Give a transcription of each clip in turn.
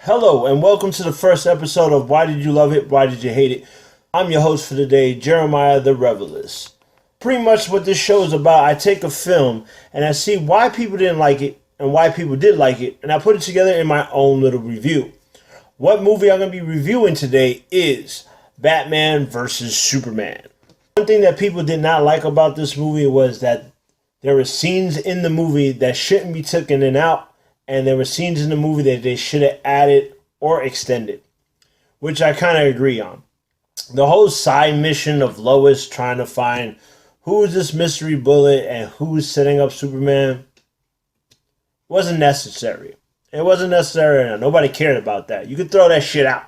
Hello, and welcome to the first episode of Why Did You Love It? Why Did You Hate It? I'm your host for today, Jeremiah the Revelist. Pretty much what this show is about, I take a film and I see why people didn't like it and why people did like it, and I put it together in my own little review. What movie I'm going to be reviewing today is Batman vs. Superman. One thing that people did not like about this movie was that there were scenes in the movie that shouldn't be taken in and out, and there were scenes in the movie that they should have added or extended, which I kind of agree on. The whole side mission of Lois trying to find who is this mystery bullet and who is setting up Superman wasn't necessary. It wasn't necessary, and nobody cared about that. You could throw that shit out.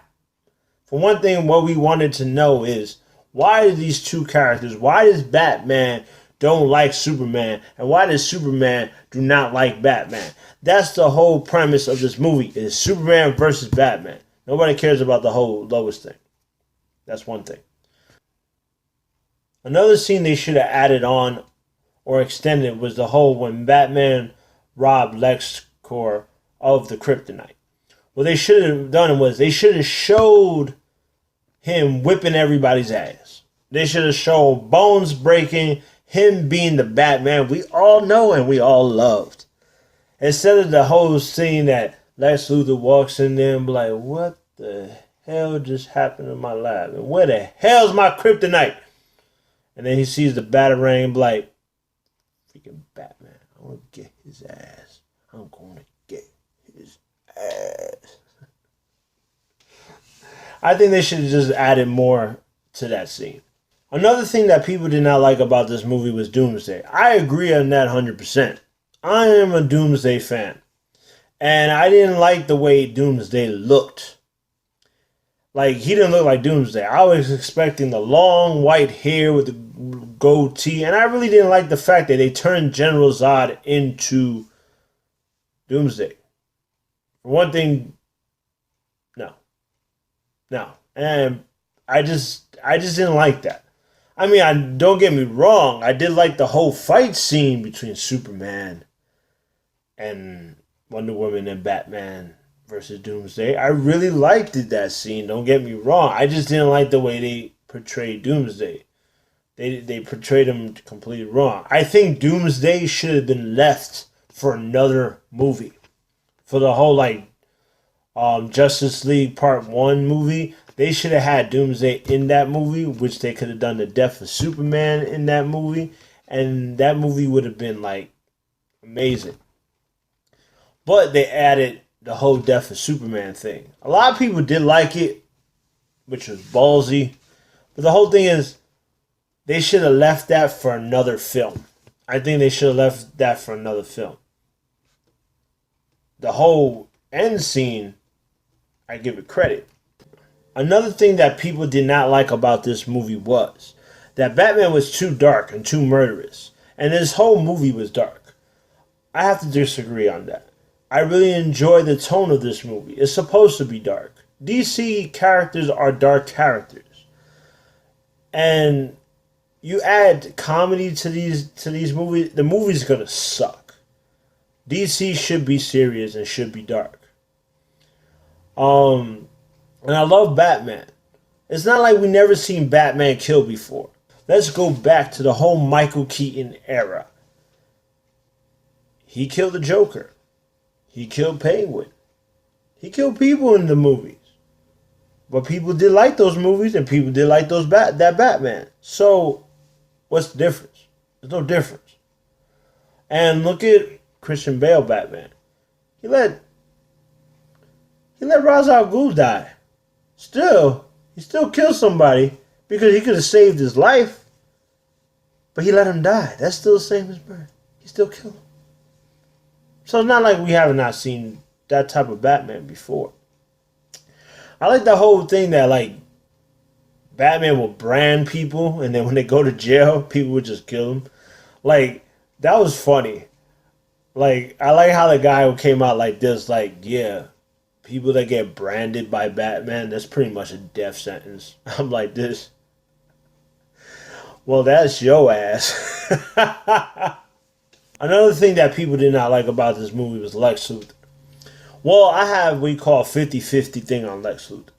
For one thing, what we wanted to know is, why do these two characters, why does Batman don't like Superman, and why does Superman do not like Batman? That's the whole premise of this movie, is Superman versus Batman. Nobody cares about the whole Lois thing. That's one thing. Another scene they should have added on or extended was the whole when Batman robbed LexCorp of the kryptonite. What they should have done was they should have showed him whipping everybody's ass. They should have showed bones breaking, him being the Batman we all know and we all loved. Instead of the whole scene that Lex Luthor walks in there and be like, what the hell just happened in my life? And where the hell's my kryptonite? And then he sees the Batarang and be like, freaking Batman, I'm going to get his ass. I'm going to get his ass. I think they should have just added more to that scene. Another thing that people did not like about this movie was Doomsday. I agree on that 100%. I am a Doomsday fan. And I didn't like the way Doomsday looked. Like, he didn't look like Doomsday. I was expecting the long white hair with the goatee. And I really didn't like the fact that they turned General Zod into Doomsday. For one thing, no. And I just didn't like that. I mean, don't get me wrong. I did like the whole fight scene between Superman and Wonder Woman and Batman versus Doomsday. I really liked that scene. Don't get me wrong. I just didn't like the way they portrayed Doomsday. They portrayed him completely wrong. I think Doomsday should have been left for another movie. For the whole Justice League Part 1 movie. They should have had Doomsday in that movie, which they could have done the death of Superman in that movie, and that movie would have been amazing. But they added the whole death of Superman thing. A lot of people did like it, which was ballsy. But the whole thing is, they should have left that for another film. I think they should have left that for another film. The whole end scene, I give it credit. Another thing that people did not like about this movie was that Batman was too dark and too murderous. And this whole movie was dark. I have to disagree on that. I really enjoy the tone of this movie. It's supposed to be dark. DC characters are dark characters. And you add comedy to these movies, the movie's gonna suck. DC should be serious and should be dark. And I love Batman. It's not like we never seen Batman kill before. Let's go back to the whole Michael Keaton era. He killed the Joker. He killed Penguin. He killed people in the movies. But people did like those movies, and people did like that Batman. So, what's the difference? There's no difference. And look at Christian Bale Batman. He let Ra's al Ghul die. He still killed somebody because he could have saved his life, but he let him die. That's still the same as murder. He still killed him. So it's not like we have not seen that type of Batman before. I like the whole thing that Batman will brand people, and then when they go to jail, people would just kill them. That was funny. I like how the guy came out like this, yeah. People that get branded by Batman, that's pretty much a death sentence. I'm like this. Well, that's your ass. Another thing that people did not like about this movie was Lex Luthor. Well, I have what we call a 50-50 thing on Lex Luthor.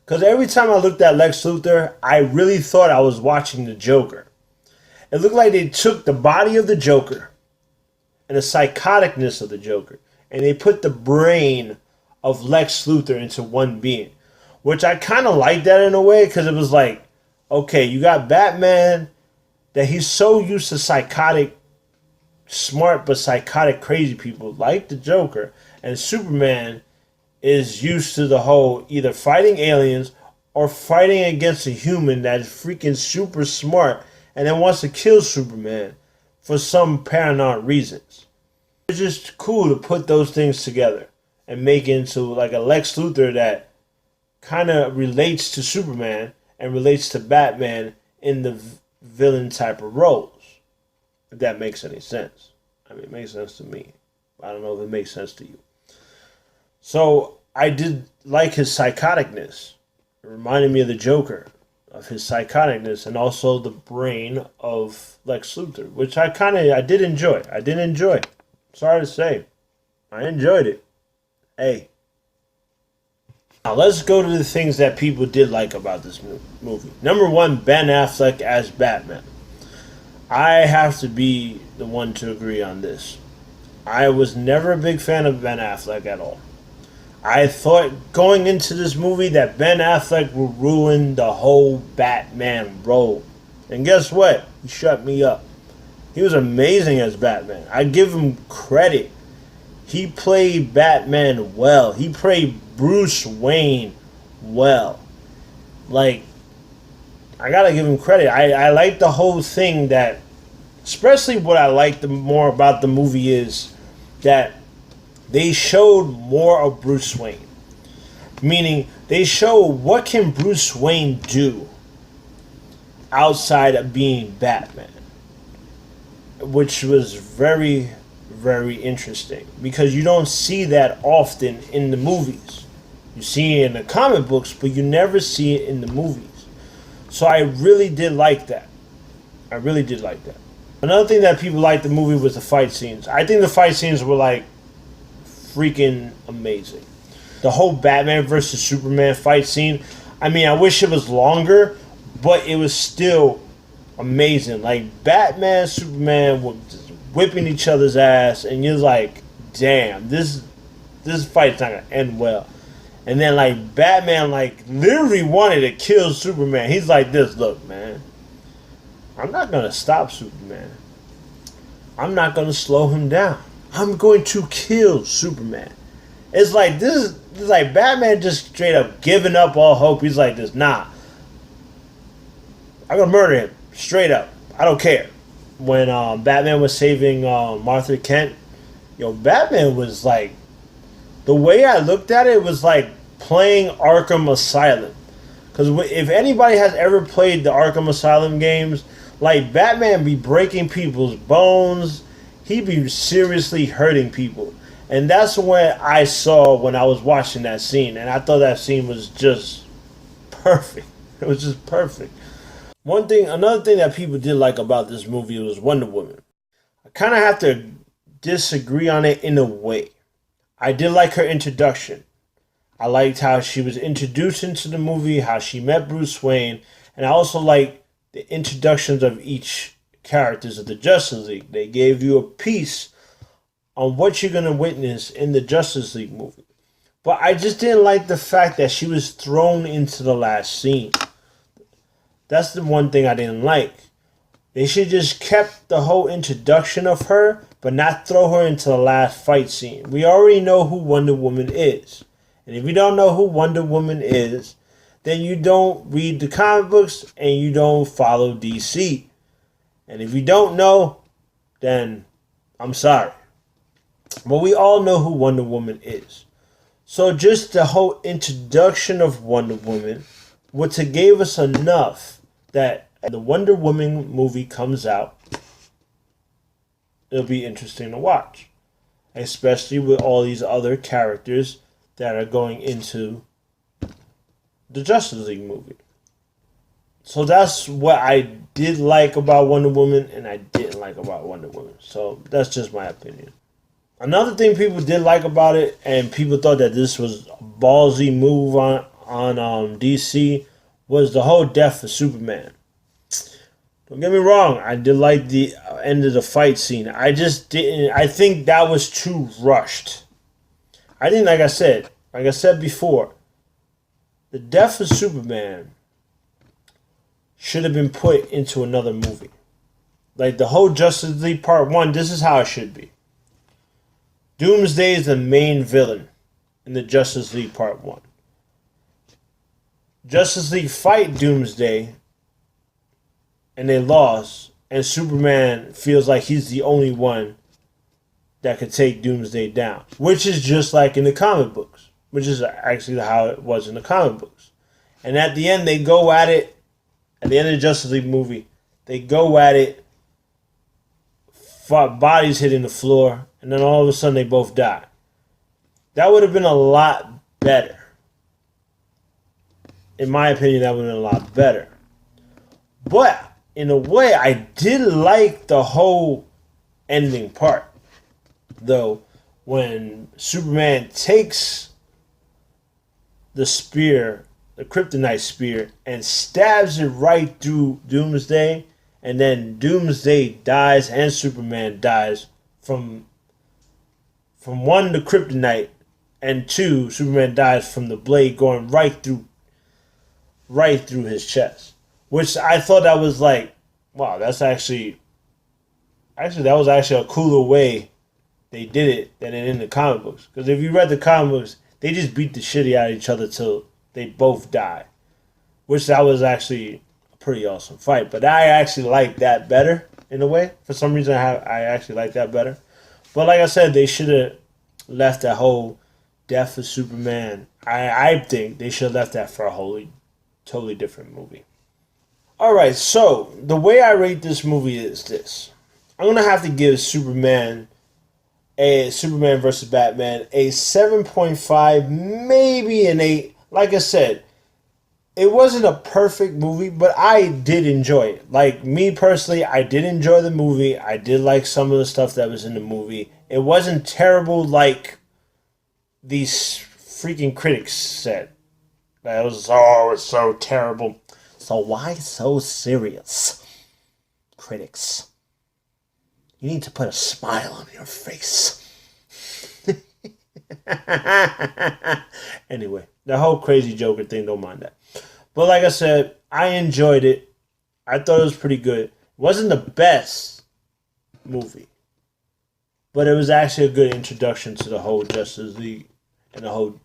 Because every time I looked at Lex Luthor, I really thought I was watching the Joker. It looked like they took the body of the Joker and the psychoticness of the Joker, and they put the brain of Lex Luthor into one being. Which I kind of like that in a way, because it was like, okay, you got Batman, that he's so used to psychotic, smart but psychotic crazy people like the Joker, and Superman is used to the whole either fighting aliens or fighting against a human that is freaking super smart and then wants to kill Superman for some paranoid reasons. It's just cool to put those things together and make into like a Lex Luthor that kind of relates to Superman and relates to Batman in the villain type of roles. If that makes any sense. I mean, it makes sense to me. I don't know if it makes sense to you. So I did like his psychoticness. It reminded me of the Joker, of his psychoticness, and also the brain of Lex Luthor, which I did enjoy. I did enjoy. Sorry to say, I enjoyed it. Hey. Now let's go to the things that people did like about this movie. Number one, Ben Affleck as Batman. I have to be the one to agree on this. I was never a big fan of Ben Affleck at all. I thought going into this movie that Ben Affleck would ruin the whole Batman role. And guess what? He shut me up. He was amazing as Batman. I give him credit. He played Batman well. He played Bruce Wayne well. Like, I gotta give him credit. I like the whole thing that, especially what I like the more about the movie is that they showed more of Bruce Wayne. Meaning, they show what can Bruce Wayne do outside of being Batman. Which was very, very interesting. Because you don't see that often in the movies. You see it in the comic books, but you never see it in the movies. So I really did like that. I really did like that. Another thing that people liked the movie was the fight scenes. I think the fight scenes were like freaking amazing. The whole Batman versus Superman fight scene, I mean, I wish it was longer, but it was still amazing. Like, Batman, Superman were just whipping each other's ass, and you're like, damn, this fight's not gonna end well. And then, like, Batman, like, literally wanted to kill Superman. He's like this, look, man, I'm not gonna stop Superman. I'm not gonna slow him down. I'm going to kill Superman. It's like this is like Batman just straight up giving up all hope. He's like this, nah. I'm gonna murder him. Straight up. I don't care. When Batman was saving Martha Kent, Batman was like, the way I looked at it was like playing Arkham Asylum. Because if anybody has ever played the Arkham Asylum games, like, Batman be breaking people's bones. He be seriously hurting people. And that's what I saw when I was watching that scene. And I thought that scene was just perfect. It was just perfect. Another thing that people did like about this movie was Wonder Woman. I kind of have to disagree on it in a way. I did like her introduction. I liked how she was introduced into the movie, how she met Bruce Wayne, and I also liked the introductions of each characters of the Justice League. They gave you a piece on what you're going to witness in the Justice League movie. But I just didn't like the fact that she was thrown into the last scene. That's the one thing I didn't like. They should just kept the whole introduction of her, but not throw her into the last fight scene. We already know who Wonder Woman is. And if you don't know who Wonder Woman is, then you don't read the comic books and you don't follow DC. And if you don't know, then I'm sorry. But we all know who Wonder Woman is. So just the whole introduction of Wonder Woman would to gave us enough that the Wonder Woman movie comes out, it'll be interesting to watch. Especially with all these other characters that are going into the Justice League movie. So that's what I did like about Wonder Woman and I didn't like about Wonder Woman. So that's just my opinion. Another thing people did like about it, and people thought that this was a ballsy move on DC, was the whole death of Superman. Don't get me wrong, I did like the end of the fight scene. I just didn't. I think that was too rushed. I think, like I said before, the death of Superman should have been put into another movie. Like the whole Justice League Part 1, this is how it should be. Doomsday is the main villain in the Justice League Part 1. Justice League fight Doomsday, and they lost, and Superman feels like he's the only one that could take Doomsday down, which is just like in the comic books, which is actually how it was in the comic books. And at the end, they go at it, at the end of the Justice League movie, they go at it, bodies hitting the floor, and then all of a sudden they both die. That would have been a lot better. In my opinion, that would have been a lot better. But, in a way, I did like the whole ending part. Though, when Superman takes the spear, the kryptonite spear, and stabs it right through Doomsday, and then Doomsday dies and Superman dies from one, the kryptonite, and two, Superman dies from the blade going right through his chest. Which I thought that was like, wow, that's actually that was actually a cooler way they did it than in the comic books. Because if you read the comic books, they just beat the shit out of each other till they both die. Which that was actually a pretty awesome fight. But I actually like that better in a way. For some reason, I actually like that better. But like I said, they should have left that whole death of Superman. I think they should have left that for a totally different movie. Alright, so the way I rate this movie is this. I'm going to have to give Superman vs. Batman a 7.5, maybe an 8. Like I said, it wasn't a perfect movie, but I did enjoy it. Like, me personally, I did enjoy the movie. I did like some of the stuff that was in the movie. It wasn't terrible like these freaking critics said. That was, oh, it's so terrible. So why so serious? Critics, you need to put a smile on your face. Anyway, the whole crazy Joker thing, don't mind that. But like I said, I enjoyed it. I thought it was pretty good. It wasn't the best movie, but it was actually a good introduction to the whole Justice League and the whole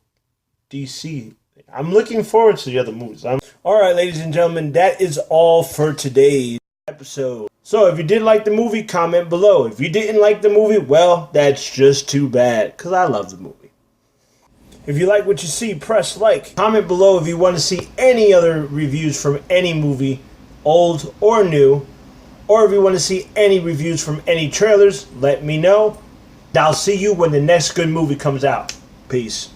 DC. I'm looking forward to the other movies. Alright, ladies and gentlemen, that is all for today's episode. So, if you did like the movie, comment below. If you didn't like the movie, well, that's just too bad, because I love the movie. If you like what you see, press like. Comment below if you want to see any other reviews from any movie, old or new. Or if you want to see any reviews from any trailers, let me know. I'll see you when the next good movie comes out. Peace.